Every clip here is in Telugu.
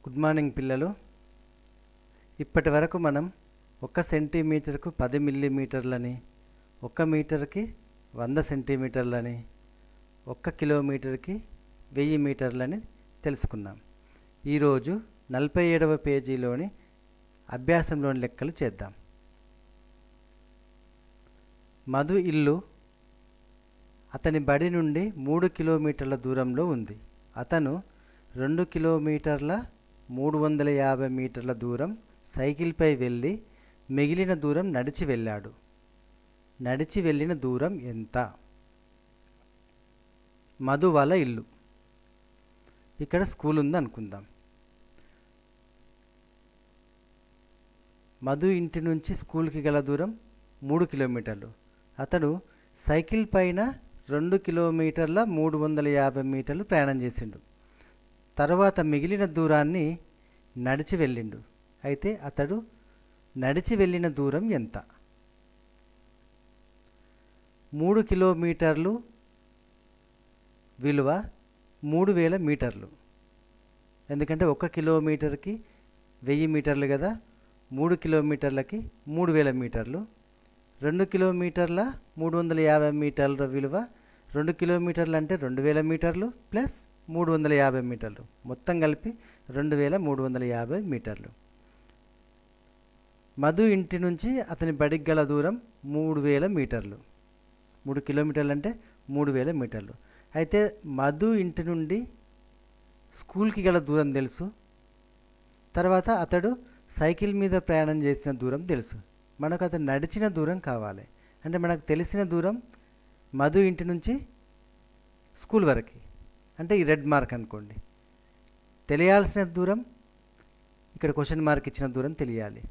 గుడ్ మార్నింగ్ పిల్లలు. ఇప్పటి వరకు మనం 1 సెంటీమీటర్కు 10 మిల్లీమీటర్లని, 1 మీటర్కి 100 సెంటీమీటర్లని, 1 కిలోమీటర్కి 1000 మీటర్లని తెలుసుకున్నాం. ఈరోజు 47వ పేజీలోని అభ్యాసంలోని లెక్కలు చేద్దాం. మధు ఇల్లు అతని బడి నుండి 3 కిలోమీటర్ల దూరంలో ఉంది. అతను 2 కిలోమీటర్ల 350 మీటర్ల దూరం సైకిల్పై వెళ్ళి మిగిలిన దూరం నడిచి వెళ్ళాడు. నడిచి వెళ్ళిన దూరం ఎంత? మధు వాళ్ళ ఇల్లు. ఇక్కడ స్కూల్ ఉంది అనుకుందాం. మధు ఇంటి నుంచి స్కూల్కి గల దూరం 3 కిలోమీటర్లు. అతడు సైకిల్ పైన 2 కిలోమీటర్ల 350 మీటర్లు ప్రయాణం చేసిండు. తర్వాత మిగిలిన దూరాన్ని నడిచి వెళ్ళిండు. అయితే అతడు నడిచి వెళ్ళిన దూరం ఎంత? 3 కిలోమీటర్లు విలువ 3000 మీటర్లు. ఎందుకంటే 1 కిలోమీటర్కి 1000 మీటర్లు కదా, 3 కిలోమీటర్లకి 3000 మీటర్లు. 2 కిలోమీటర్ల 350 మీటర్ల విలువ 2 కిలోమీటర్లు అంటే 2000 మీటర్లు ప్లస్ 350 మీటర్లు, మొత్తం కలిపి 2350 మీటర్లు. మధు ఇంటి నుంచి అతని బడికి గల దూరం 3000 మీటర్లు. 3 కిలోమీటర్లు అంటే 3000 మీటర్లు. అయితే మధు ఇంటి నుండి స్కూల్కి గల దూరం తెలుసు. తర్వాత అతడు సైకిల్ మీద ప్రయాణం చేసిన దూరం తెలుసు. మనకు అతను నడిచిన దూరం కావాలి. అంటే మనకు తెలిసిన దూరం మధు ఇంటి నుంచి స్కూల్ వరకు, అంటే ఈ రెడ్ మార్క్ అనుకోండి. తెలియాల్సిన దూరం ఇక్కడ క్వశ్చన్ మార్క్ ఇచ్చిన దూరం తెలియాలి.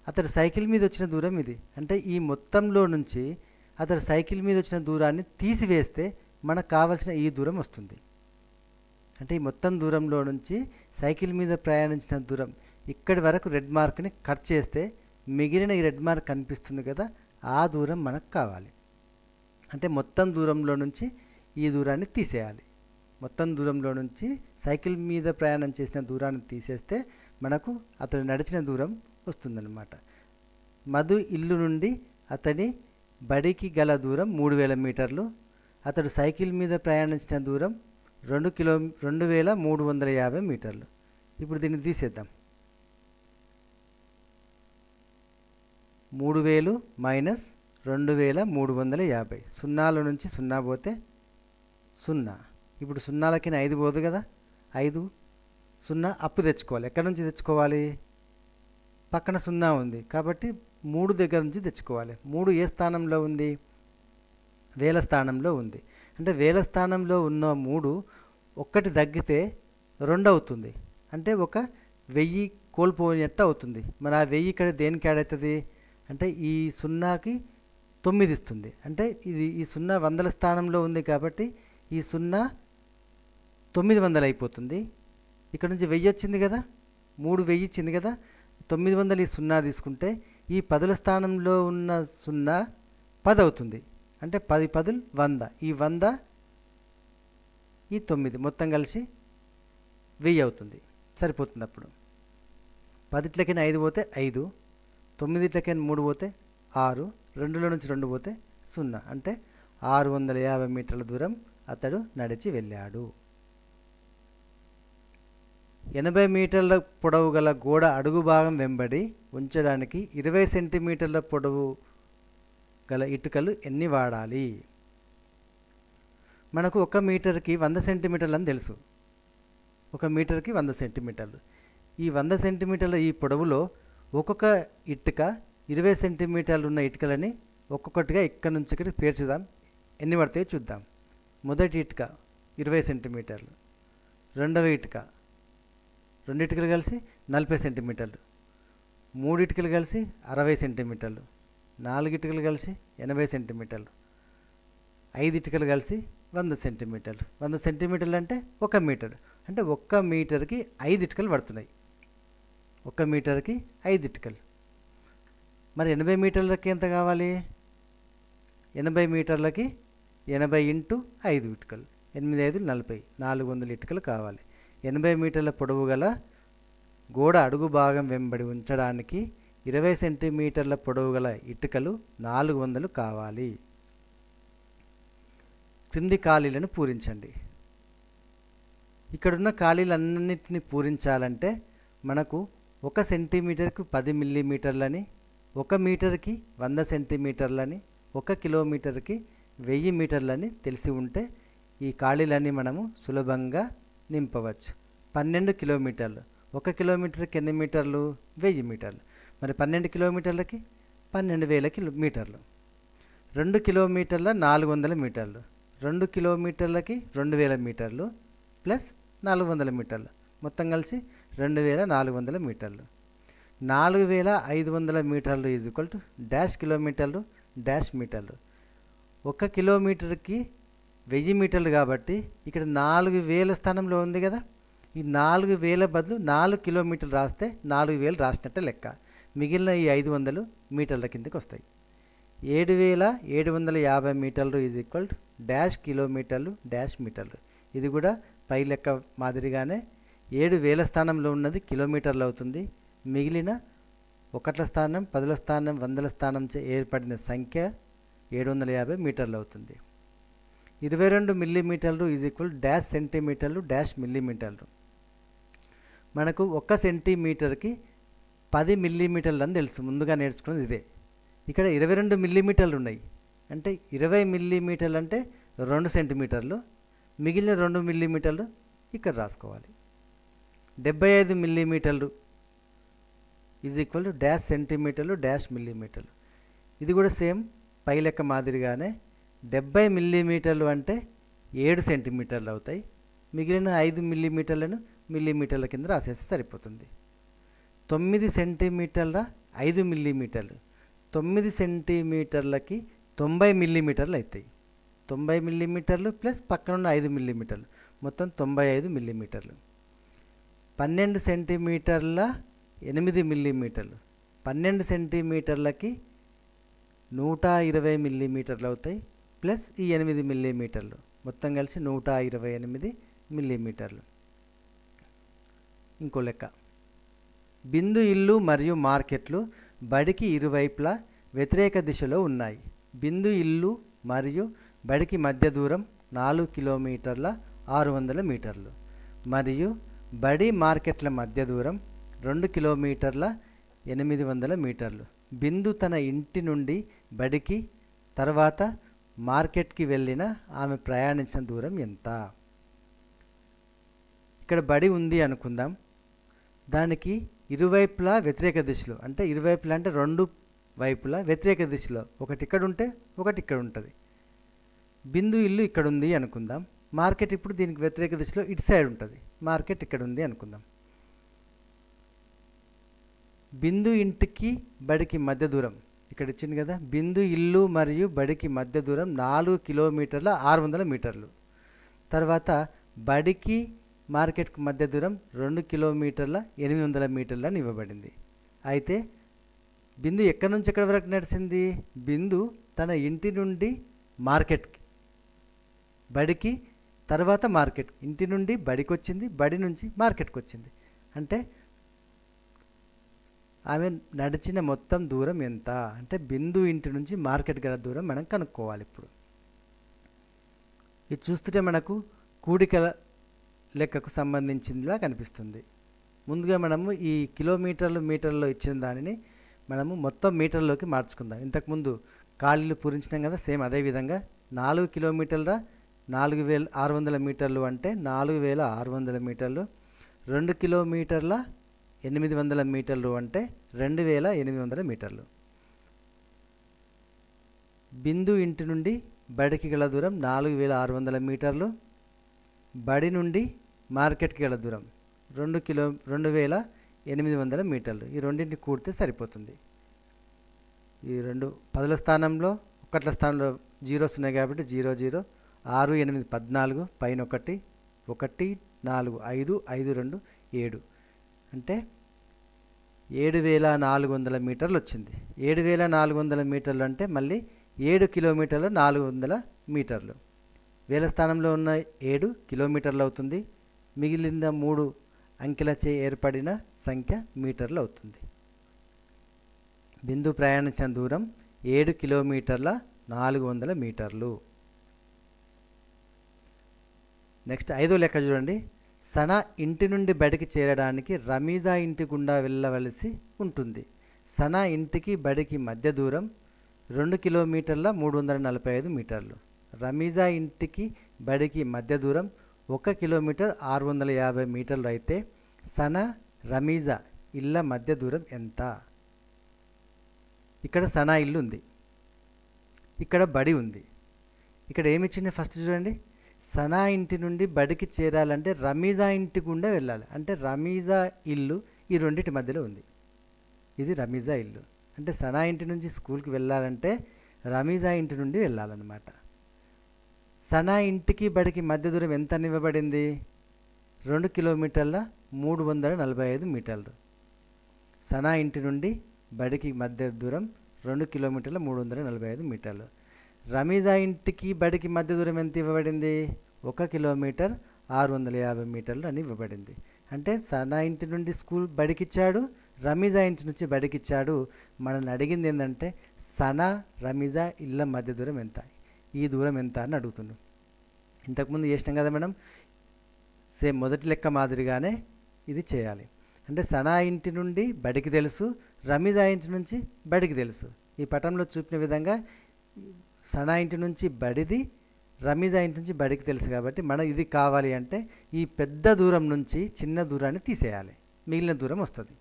అతడు సైకిల్ మీద వచ్చిన దూరం ఇది. అంటే ఈ మొత్తంలో నుంచి అతడు సైకిల్ మీద వచ్చిన దూరాన్ని తీసివేస్తే మనకు కావాల్సిన ఈ దూరం వస్తుంది. అంటే ఈ మొత్తం దూరంలో నుంచి సైకిల్ మీద ప్రయాణించిన దూరం ఇక్కడి వరకు రెడ్ మార్క్ని కట్ చేస్తే మిగిలిన ఈ రెడ్ మార్క్ కనిపిస్తుంది కదా, ఆ దూరం మనకు కావాలి. అంటే మొత్తం దూరంలో నుంచి ఈ దూరాన్ని తీసేయాలి. మొత్తం దూరంలో నుంచి సైకిల్ మీద ప్రయాణం చేసిన దూరాన్ని తీసేస్తే మనకు అతడు నడిచిన దూరం వస్తుందన్నమాట. మధు ఇల్లు నుండి అతడి బడికి గల దూరం 3000 మీటర్లు. అతడు సైకిల్ మీద ప్రయాణించిన దూరం 2350 మీటర్లు. ఇప్పుడు దీన్ని తీసేద్దాం. 3000 మైనస్ 2350. సున్నాల నుంచి 0 పోతే 0. ఇప్పుడు సున్నాలకి 5 పోదు కదా, 5 0 అప్పు తెచ్చుకోవాలి. ఎక్కడి నుంచి తెచ్చుకోవాలి? పక్కన 0 ఉంది కాబట్టి 3 దగ్గర నుంచి తెచ్చుకోవాలి. 3 ఏ స్థానంలో ఉంది? వేల స్థానంలో ఉంది. అంటే వేల స్థానంలో ఉన్న 3 1 తగ్గితే 2 అవుతుంది. అంటే 1000 కోల్పోయినట్టు అవుతుంది. మరి ఆ 1000 ఇక్కడ దేనికి యాడ్ అవుతుంది అంటే ఈ 0కి 9 ఇస్తుంది. అంటే ఈ 0 వందల స్థానంలో ఉంది కాబట్టి ఈ 0 900 అయిపోతుంది. ఇక్కడ నుంచి 1000 వచ్చింది కదా, 3000 ఇచ్చింది కదా, 900 ఈ 0 తీసుకుంటే ఈ 10ల స్థానంలో ఉన్న 0 10 అవుతుంది. అంటే 10 10 100. ఈ 100 ఈ 9 మొత్తం కలిసి 1000 అవుతుంది. సరిపోతుంది. అప్పుడు 10 5 పోతే 5, 9 3 పోతే 6, 2లో నుంచి 2 పోతే 0. అంటే 650 మీటర్ల దూరం అతడు నడిచి వెళ్ళాడు. 80 మీటర్ల పొడవు గల గోడ అడుగు భాగం వెంబడి ఉంచడానికి 20 సెంటీమీటర్ల పొడవు గల ఇటుకలు ఎన్ని వాడాలి? మనకు 1 మీటర్కి 100 సెంటీమీటర్లు అని తెలుసు. 1 మీటర్కి 100 సెంటీమీటర్లు. ఈ 100 సెంటీమీటర్ల ఈ పొడవులో ఒక్కొక్క ఇటుక 20 సెంటీమీటర్లు ఉన్న ఇటుకలని ఒక్కొక్కటిగా ఇక్కడ నుంచి ఇక్కడికి పేర్చుదాం. ఎన్ని పడతాయో చూద్దాం. మొదటి ఇటుక 20 సెంటీమీటర్లు, రెండవ ఇటుక 2 ఇటుకలు కలిసి 40 సెంటీమీటర్లు, 3 ఇటుకలు కలిసి 60 సెంటీమీటర్లు, 4 ఇటుకలు కలిసి 80 సెంటీమీటర్లు, 5 ఇటుకలు కలిసి 100 సెంటీమీటర్లు. 100 సెంటీమీటర్లు అంటే 1 మీటర్. అంటే 1 మీటర్కి 5 ఇటుకలు పడుతున్నాయి. 1 మీటర్కి 5 ఇటుకలు. మరి 80 మీటర్లకి ఎంత కావాలి? 80 మీటర్లకి 80 ఇంటూ 5 ఇటుకలు, 8 5 40, 400 ఇటుకలు కావాలి. 80 మీటర్ల పొడవు గల గోడ అడుగు భాగం వెంబడి ఉంచడానికి 20 సెంటీమీటర్ల పొడవు గల ఇటుకలు 400 కావాలి. క్రింది ఖాళీలను పూరించండి. ఇక్కడున్న ఖాళీలన్నింటినీ పూరించాలంటే మనకు 1 సెంటీమీటర్కు 10 మిల్లీమీటర్లని, 1 మీటర్కి 100 సెంటీమీటర్లని, 1 కిలోమీటర్కి 1000 మీటర్లని తెలిసి ఉంటే ఈ ఖాళీలన్నీ మనము సులభంగా నింపవచ్చు. 12 కిలోమీటర్లు, 1 కిలోమీటర్కి ఎన్ని మీటర్లు? 1000 మీటర్లు. మరి 12 కిలోమీటర్లకి 12,000 మీటర్లు. 2 కిలోమీటర్ల 400 మీటర్లు, 2 కిలోమీటర్లకి 2000 మీటర్లు ప్లస్ 400 మీటర్లు, మొత్తం కలిసి 2400 మీటర్లు. 4500 మీటర్లు ఈజ్ ఈక్వల్ టు డాష్ కిలోమీటర్లు డాష్ మీటర్లు. 1 కిలోమీటర్కి 1000 మీటర్లు కాబట్టి ఇక్కడ 4000 స్థానంలో ఉంది కదా. ఈ 4000 బదులు 4 కిలోమీటర్లు రాస్తే 4000 రాసినట్టే లెక్క. మిగిలిన ఈ 500 మీటర్ల కిందకి వస్తాయి. 7750 మీటర్లు ఈజ్ ఈక్వల్ టు డాష్ కిలోమీటర్లు డాష్ మీటర్లు. ఇది కూడా పై లెక్క మాదిరిగానే 7000 స్థానంలో ఉన్నది కిలోమీటర్లు అవుతుంది. మిగిలిన 1ల స్థానం, 10ల స్థానం, 100ల స్థానం ఏర్పడిన సంఖ్య 750 మీటర్లు అవుతుంది. 22 మిల్లీమీటర్లు ఈజ్ ఈక్వల్ డాష్ సెంటీమీటర్లు డాష్ మిల్లీమీటర్లు. మనకు 1 సెంటీమీటర్కి 10 మిల్లీమీటర్లు అని తెలుసు, ముందుగా నేర్చుకున్నది ఇదే. ఇక్కడ 22 మిల్లీమీటర్లు ఉన్నాయి అంటే 20 మిల్లీమీటర్లు అంటే 2 సెంటీమీటర్లు, మిగిలిన 2 మిల్లీమీటర్లు ఇక్కడ రాసుకోవాలి. 75 మిల్లీమీటర్లు ఈజ్ ఈక్వల్ టు డాష్ సెంటీమీటర్లు డాష్ మిల్లీమీటర్లు. ఇది కూడా సేమ్ పై లెక్క మాదిరిగానే 70 మిల్లీమీటర్లు అంటే 7 సెంటీమీటర్లు అవుతాయి. మిగిలిన 5 మిల్లీమీటర్లను మిల్లీమీటర్ల కింద రాసేస్తే సరిపోతుంది. 9 సెంటీమీటర్ల 5 మిల్లీమీటర్లు, 9 సెంటీమీటర్లకి 90 మిల్లీమీటర్లు అవుతాయి. 90 మిల్లీమీటర్లు ప్లస్ పక్కనున్న 5 మిల్లీమీటర్లు, మొత్తం 95 మిల్లీమీటర్లు. 12 సెంటీమీటర్ల 8 మిల్లీమీటర్లు, 12 సెంటీమీటర్లకి 120 మిల్లీమీటర్లు అవుతాయి ప్లస్ ఈ 8 మిల్లీమీటర్లు, మొత్తం కలిసి 128 మిల్లీమీటర్లు. ఇంకో లెక్క. బిందు ఇల్లు మరియు మార్కెట్లు బడికి ఇరువైపులా వ్యతిరేక దిశలో ఉన్నాయి. బిందు ఇల్లు మరియు బడికి మధ్య దూరం 4 కిలోమీటర్ల 600 మీటర్లు మరియు బడి మార్కెట్ల మధ్య దూరం 2 కిలోమీటర్ల 800 మీటర్లు. బిందు తన ఇంటి నుండి బడికి తర్వాత మార్కెట్కి వెళ్ళిన ఆమె ప్రయాణించిన దూరం ఎంత? ఇక్కడ బడి ఉంది అనుకుందాం. దానికి ఇరువైపులా వ్యతిరేక దిశలో, అంటే ఇరువైపులా అంటే 2 వైపులా వ్యతిరేక దిశలో, ఒకటి ఇక్కడ ఉంటే ఒకటి ఇక్కడ ఉంటుంది. బిందు ఇల్లు ఇక్కడ ఉంది అనుకుందాం. మార్కెట్ ఇప్పుడు దీనికి వ్యతిరేక దిశలో ఇటు సైడ్ ఉంటుంది. మార్కెట్ ఇక్కడ ఉంది అనుకుందాం. బిందు ఇంటికి బడికి మధ్య దూరం ఇక్కడ ఇచ్చింది కదా. బిందు ఇల్లు మరియు బడికి మధ్య దూరం 4 కిలోమీటర్ల 600 మీటర్లు. తర్వాత బడికి మార్కెట్కు మధ్య దూరం 2 కిలోమీటర్ల 800 మీటర్లు అని ఇవ్వబడింది. అయితే బిందు ఎక్కడి నుంచి ఎక్కడి వరకు నడిచింది? బిందు తన ఇంటి నుండి మార్కెట్కి, బడికి, తర్వాత మార్కెట్, ఇంటి నుండి బడికి వచ్చింది, బడి నుంచి మార్కెట్కి వచ్చింది. అంటే ఆమె నడిచిన మొత్తం దూరం ఎంత అంటే బిందు ఇంటి నుంచి మార్కెట్ గల దూరం మనం కనుక్కోవాలి. ఇప్పుడు ఇది చూస్తుంటే మనకు కూడికల లెక్కకు సంబంధించిందిలా కనిపిస్తుంది. ముందుగా మనము ఈ కిలోమీటర్లు మీటర్లో ఇచ్చిన దానిని మనము మొత్తం మీటర్లోకి మార్చుకుందాం. ఇంతకుముందు ఖాళీలు పూరించినాం కదా, సేమ్ అదేవిధంగా 4 కిలోమీటర్ల 4600 మీటర్లు అంటే 4600 మీటర్లు, 2 కిలోమీటర్ల 800 మీటర్లు అంటే 2800 మీటర్లు. బిందు ఇంటి నుండి బడికి గల దూరం 4600 మీటర్లు, బడి నుండి మార్కెట్కి గల దూరం 2800 మీటర్లు. ఈ రెండింటిని కూడితే సరిపోతుంది. ఈ 2 10ల స్థానంలో 1ల స్థానంలో జీరోస్ ఉన్నాయి కాబట్టి 0 0, 6 8 14, పైన 1 1 4 5 5 2 7 అంటే 7400 మీటర్లు వచ్చింది. 7400 మీటర్లు అంటే మళ్ళీ 7 కిలోమీటర్ల 400 మీటర్లు. వేల స్థానంలో ఉన్న 7 కిలోమీటర్లు అవుతుంది. మిగిలిన 3 అంకెలచే ఏర్పడిన సంఖ్య మీటర్లు అవుతుంది. బిందు ప్రయాణించిన దూరం 7 కిలోమీటర్ల 400 మీటర్లు. నెక్స్ట్ 5వ లెక్క చూడండి. సనా ఇంటి నుండి బడికి చేరడానికి రమీజా ఇంటి గుండా వెళ్ళవలసి ఉంటుంది. సనా ఇంటికి బడికి మధ్య దూరం 2 కిలోమీటర్ల 345 మీటర్లు. రమీజా ఇంటికి బడికి మధ్య దూరం 1 కిలోమీటర్ 650 మీటర్లు అయితే సనా రమీజా ఇళ్ళ మధ్య దూరం ఎంత? ఇక్కడ సనా ఇల్లు ఉంది, ఇక్కడ బడి ఉంది. ఇక్కడ ఏమి ఇచ్చింది ఫస్ట్ చూడండి. సనా ఇంటి నుండి బడికి చేరాలంటే రమీజా ఇంటి గుండా వెళ్ళాలి. అంటే రమీజా ఇల్లు ఈ రెండింటి మధ్యలో ఉంది. ఇది రమీజా ఇల్లు. అంటే సనా ఇంటి నుంచి స్కూల్కి వెళ్ళాలంటే రమీజా ఇంటి నుండి వెళ్ళాలన్నమాట. సనా ఇంటికి బడికి మధ్య దూరం ఎంత ఇవ్వబడింది? 2 కిలోమీటర్ల 345 మీటర్లు. సనా ఇంటి నుండి బడికి మధ్య దూరం 2 కిలోమీటర్ల 345 మీటర్లు. రమీజా ఇంటికి బడికి మధ్య దూరం ఎంత ఇవ్వబడింది? 1 కిలోమీటర్ 650 మీటర్లు అని ఇవ్వబడింది. అంటే సనా ఇంటి నుండి స్కూల్ బడికిచ్చాడు, రమీజా ఇంటి నుంచి బడికిచ్చాడు. మనల్ని అడిగింది ఏంటంటే సనా రమీజా ఇళ్ళ మధ్య దూరం ఎంత, ఈ దూరం ఎంత అని అడుగుతున్నాం. ఇంతకుముందు చేసినాం కదా మేడం, సేమ్ మొదటి లెక్క మాదిరిగానే ఇది చేయాలి. అంటే సనా ఇంటి నుండి బడికి తెలుసు, రమీజా ఇంటి నుంచి బడికి తెలుసు. ఈ పటంలో చూపిన విధంగా సనా ఇంటి నుంచి బడిది, రమీజా ఇంటి నుంచి బడికి తెలుసు. కాబట్టి మనం ఇది కావాలి అంటే ఈ పెద్ద దూరం నుంచి చిన్న దూరాన్ని తీసేయాలి, మిగిలిన దూరం వస్తుంది.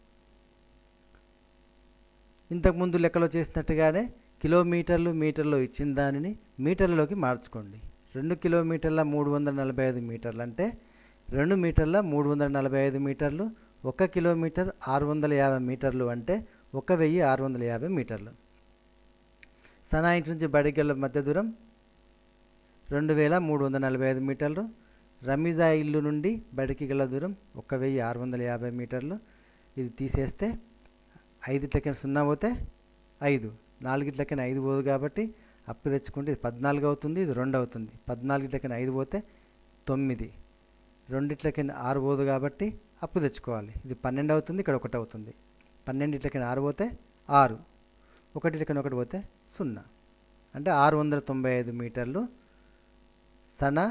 ఇంతకుముందు లెక్కలో చేసినట్టుగానే కిలోమీటర్లు మీటర్లో ఇచ్చిన దానిని మీటర్లలోకి మార్చుకోండి. 2 కిలోమీటర్ల 345 మీటర్లు అంటే 2 మీటర్ల 345 మీటర్లు. 1 కిలోమీటర్ 650 మీటర్లు అంటే 1650 మీటర్లు. సనా ఇంటి నుంచి బడికి వెళ్ళే మధ్య దూరం 2345 మీటర్లు. రమీజా ఇల్లు నుండి బడికి గల దూరం 1650 మీటర్లు. ఇది తీసేస్తే 5 0 పోతే 5, 4 5 పోదు కాబట్టి అప్పు తెచ్చుకుంటే ఇది 14 అవుతుంది, ఇది 2 అవుతుంది. 14 5 పోతే 9, 2 6 పోదు కాబట్టి అప్పు తెచ్చుకోవాలి. ఇది 12 అవుతుంది, ఇక్కడ 1 అవుతుంది. 12 6 పోతే 6, 1 1 పోతే 0. అంటే 695 మీటర్లు. సనా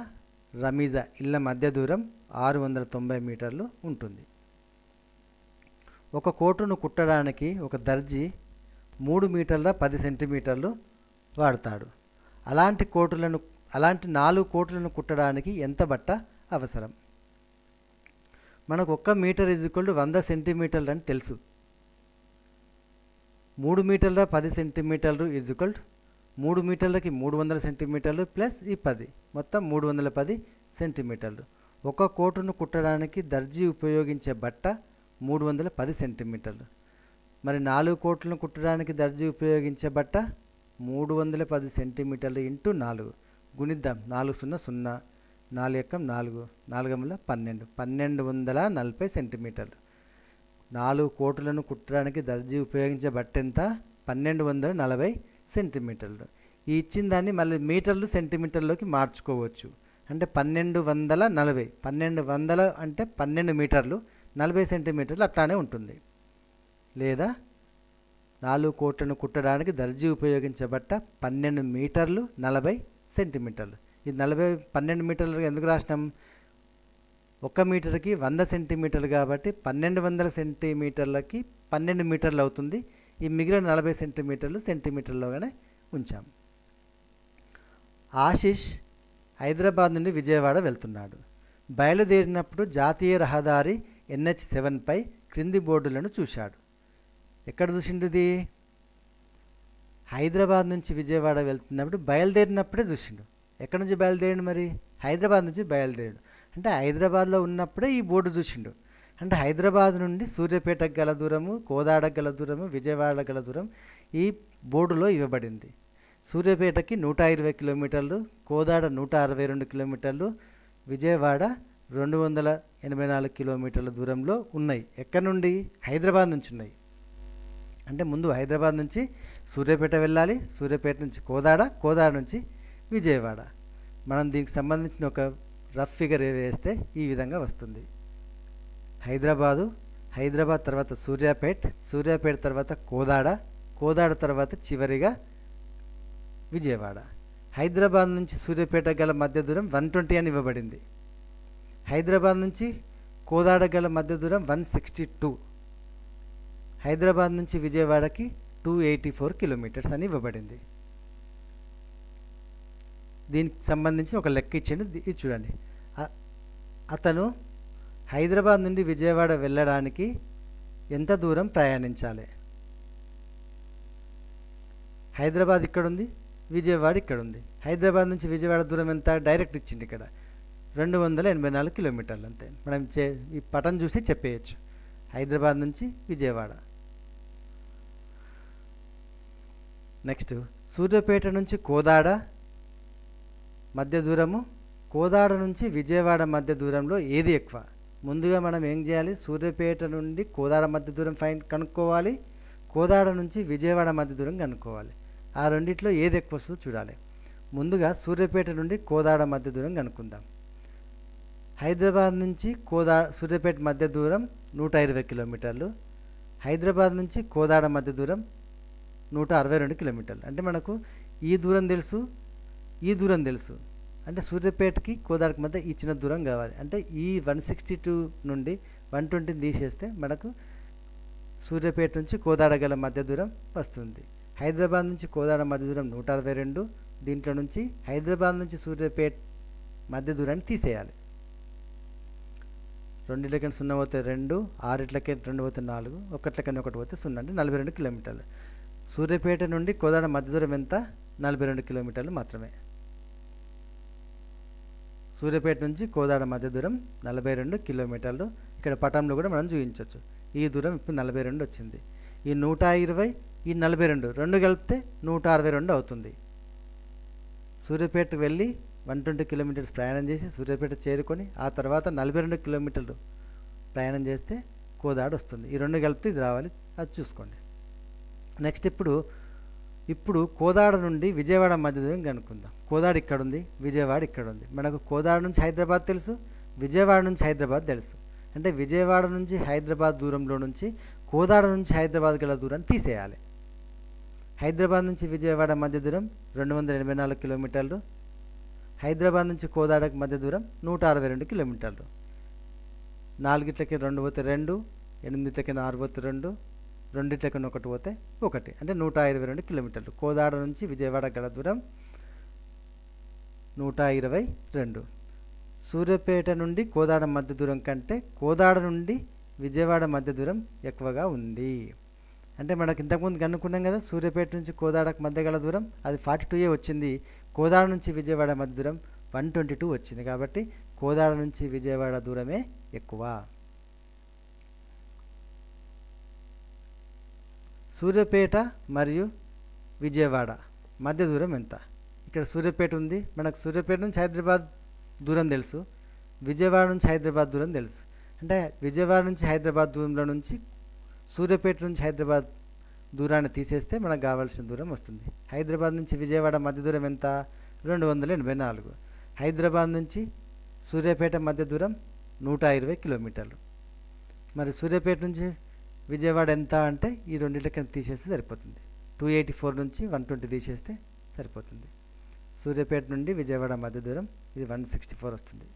రమీజా ఇళ్ళ మధ్య దూరం 690 మీటర్లు ఉంటుంది. ఒక కోటును కుట్టడానికి ఒక దర్జీ 3 మీటర్ల 10 సెంటీమీటర్లు వాడతాడు. అలాంటి 4 కోటులను కుట్టడానికి ఎంత బట్ట అవసరం? మనకు 1 మీటర్ = 100 సెంటీమీటర్లు అని తెలుసు. 3 మీటర్ల 10 సెంటీమీటర్లు = 3 మీటర్లకి 300 సెంటీమీటర్లు ప్లస్ ఈ 10 మొత్తం 310 సెంటీమీటర్లు. ఒక కోటును కుట్టడానికి దర్జీ ఉపయోగించే బట్ట 310 సెంటీమీటర్లు. మరి 4 కోట్లను కుట్టడానికి దర్జీ ఉపయోగించే బట్ట 310 సెంటీమీటర్లు ఇంటూ 4 గుణిద్దాం. 4 0 0, 4 1 4, 4 12, 1240 సెంటీమీటర్లు. 4 కోటులను కుట్టడానికి దర్జీ ఉపయోగించే బట్ట ఎంత? 1240 సెంటీమీటర్లు. ఈ ఇచ్చిన దాన్ని మళ్ళీ మీటర్లు సెంటీమీటర్లోకి మార్చుకోవచ్చు. అంటే 1240, 1200 అంటే 12 మీటర్లు, 40 సెంటీమీటర్లు అట్లానే ఉంటుంది. లేదా 4 కోట్లను కుట్టడానికి దర్జీ ఉపయోగించే బట్ట 12 మీటర్లు 40 సెంటీమీటర్లు. ఇది 12 మీటర్లు ఎందుకు రాసినాం? 1 మీటర్కి 100 సెంటీమీటర్లు కాబట్టి 1200 సెంటీమీటర్లకి 12 మీటర్లు అవుతుంది. ఈ మిగిలిన 40 సెంటీమీటర్లు సెంటీమీటర్లోగానే ఉంచాం. ఆశిష్ హైదరాబాద్ నుండి విజయవాడ వెళ్తున్నాడు. బయలుదేరినప్పుడు జాతీయ రహదారి NH7పై క్రింది బోర్డులను చూశాడు. ఎక్కడ చూసిండుది? హైదరాబాద్ నుంచి విజయవాడ వెళ్తున్నప్పుడు బయలుదేరినప్పుడే చూసిండు. ఎక్కడి నుంచి బయలుదేరిండు? మరి హైదరాబాద్ నుంచి బయలుదేరాడు. అంటే హైదరాబాద్లో ఉన్నప్పుడే ఈ బోర్డు చూసిండు. అంటే హైదరాబాద్ నుండి సూర్యాపేటకు గల దూరము, కోదాడకు గల దూరము, విజయవాడ గల దూరం ఈ బోర్డులో ఇవ్వబడింది. సూర్యాపేటకి 120 కిలోమీటర్లు, కోదాడ 162 కిలోమీటర్లు, విజయవాడ 284 కిలోమీటర్ల దూరంలో ఉన్నాయి. ఎక్కడి నుండి? హైదరాబాద్ నుంచి ఉన్నాయి. అంటే ముందు హైదరాబాద్ నుంచి సూర్యాపేట వెళ్ళాలి, సూర్యాపేట నుంచి కోదాడ, కోదాడ నుంచి విజయవాడ. మనం దీనికి సంబంధించిన ఒక రఫ్ ఫిగర్ వేస్తే ఈ విధంగా వస్తుంది. హైదరాబాదు, హైదరాబాద్ తర్వాత సూర్యాపేట్, సూర్యాపేట తర్వాత కోదాడ, కోదాడ తర్వాత చివరిగా విజయవాడ. హైదరాబాద్ నుంచి సూర్యాపేట గల మధ్య దూరం 120 అని ఇవ్వబడింది. హైదరాబాద్ నుంచి కోదాడ గల మధ్య దూరం 162. హైదరాబాద్ నుంచి విజయవాడకి 284 కిలోమీటర్స్ అని ఇవ్వబడింది. దీనికి సంబంధించి ఒక లెక్క ఇచ్చిండు, ఇది చూడండి. అతను హైదరాబాద్ నుండి విజయవాడ వెళ్ళడానికి ఎంత దూరం ప్రయాణించాలి? హైదరాబాద్ ఇక్కడ ఉంది, విజయవాడ ఇక్కడ ఉంది. హైదరాబాద్ నుంచి విజయవాడ దూరం ఎంత డైరెక్ట్ ఇచ్చింది ఇక్కడ 284 కిలోమీటర్లు అంతే. మనం ఈ పటం చూసి చెప్పేయచ్చు హైదరాబాద్ నుంచి విజయవాడ. నెక్స్ట్ సూర్యాపేట నుంచి కోదాడ మధ్య దూరము, కోదాడ నుంచి విజయవాడ మధ్య దూరంలో ఏది ఎక్కువ? ముందుగా మనం ఏం చేయాలి? సూర్యాపేట నుండి కోదాడ మధ్య దూరం కనుక్కోవాలి, కోదాడ నుంచి విజయవాడ మధ్య దూరం కనుక్కోవాలి. ఆ రెండిట్లో ఏది ఎక్కువ వస్తుందో చూడాలి. ముందుగా సూర్యాపేట నుండి కోదాడ మధ్య దూరం కనుక్కుందాం. హైదరాబాద్ నుంచి సూర్యాపేట మధ్య దూరం 120 కిలోమీటర్లు, హైదరాబాద్ నుంచి కోదాడ మధ్య దూరం 162 కిలోమీటర్లు. అంటే మనకు ఈ దూరం తెలుసు, ఈ దూరం తెలుసు. అంటే సూర్యాపేటకి కోదాడకి మధ్య ఈ చిన్న దూరం కావాలి. అంటే ఈ 162 నుండి 120 తీసేస్తే మనకు సూర్యాపేట నుంచి కోదాడ గల మధ్య దూరం వస్తుంది. హైదరాబాద్ నుంచి కోదాడ మధ్య దూరం 162. దీంట్లో నుంచి హైదరాబాద్ నుంచి సూర్యాపేట మధ్య దూరాన్ని తీసేయాలి. 2 0 పోతే 2, 6 2 పోతే 4, 1 1 పోతే 0, అంటే 42 కిలోమీటర్లు. సూర్యాపేట నుండి కోదాడ మధ్య దూరం ఎంత? 42 కిలోమీటర్లు మాత్రమే. సూర్యాపేట నుంచి కోదాడ మధ్య దూరం 42 కిలోమీటర్లు. ఇక్కడ పటంలో కూడా మనం చూపించవచ్చు. ఈ దూరం ఇప్పుడు 42 వచ్చింది. ఈ 120, ఈ 42 రెండు కలిపితే 162 అవుతుంది. సూర్యాపేట వెళ్ళి 120 కిలోమీటర్స్ ప్రయాణం చేసి సూర్యాపేట చేరుకొని ఆ తర్వాత 42 కిలోమీటర్లు ప్రయాణం చేస్తే కోదాడ వస్తుంది. ఈ రెండు కలిపితే ఇది రావాలి, అది చూసుకోండి. నెక్స్ట్ ఇప్పుడు కోదాడ నుండి విజయవాడ మధ్య దూరం కనుక్కుందాం. కోదాడ ఇక్కడ ఉంది, విజయవాడ ఇక్కడ ఉంది. మనకు కోదాడ నుంచి హైదరాబాద్ తెలుసు, విజయవాడ నుంచి హైదరాబాద్ తెలుసు. అంటే విజయవాడ నుంచి హైదరాబాద్ దూరంలో నుంచి కోదాడ నుంచి హైదరాబాద్ గల దూరాన్ని తీసేయాలి. హైదరాబాద్ నుంచి విజయవాడ మధ్య దూరం 284 కిలోమీటర్లు, హైదరాబాద్ నుంచి కోదాడకి మధ్య దూరం 162 కిలోమీటర్లు. 4 2 పోతే 2, 8 6 పోతే 2, 2 1 పోతే 1, అంటే 122 కిలోమీటర్లు. కోదాడ నుంచి విజయవాడ గల దూరం 122. సూర్యాపేట నుండి కోదాడ మధ్య దూరం కంటే కోదాడ నుండి విజయవాడ మధ్య దూరం ఎక్కువగా ఉంది. అంటే మనకు ఇంతకుముందు కనుక్కున్నాం కదా, సూర్యాపేట నుంచి కోదాడకు మధ్య గల దూరం అది 42 వచ్చింది. కోదాడ నుంచి విజయవాడ మధ్య దూరం 122 వచ్చింది. కాబట్టి కోదాడ నుంచి విజయవాడ దూరమే ఎక్కువ. సూర్యాపేట మరియు విజయవాడ మధ్య దూరం ఎంత? ఇక్కడ సూర్యాపేట ఉంది, మనకు సూర్యాపేట నుంచి హైదరాబాద్ దూరం తెలుసు, విజయవాడ నుంచి హైదరాబాద్ దూరం తెలుసు. అంటే విజయవాడ నుంచి హైదరాబాద్ దూరంలో నుంచి సూర్యాపేట నుంచి హైదరాబాద్ దూరాన్ని తీసేస్తే మనకు కావాల్సిన దూరం వస్తుంది. హైదరాబాద్ నుంచి విజయవాడ మధ్య దూరం ఎంత? 284. హైదరాబాద్ నుంచి సూర్యాపేట మధ్య దూరం 120 కిలోమీటర్లు. మరి సూర్యాపేట నుంచి విజయవాడ ఎంత అంటే ఈ రెండింటికి తీసేస్తే సరిపోతుంది. 284 నుంచి 120 తీసేస్తే సరిపోతుంది. సూర్యాపేట నుండి విజయవాడ మధ్య దూరం ఇది 164 వస్తుంది.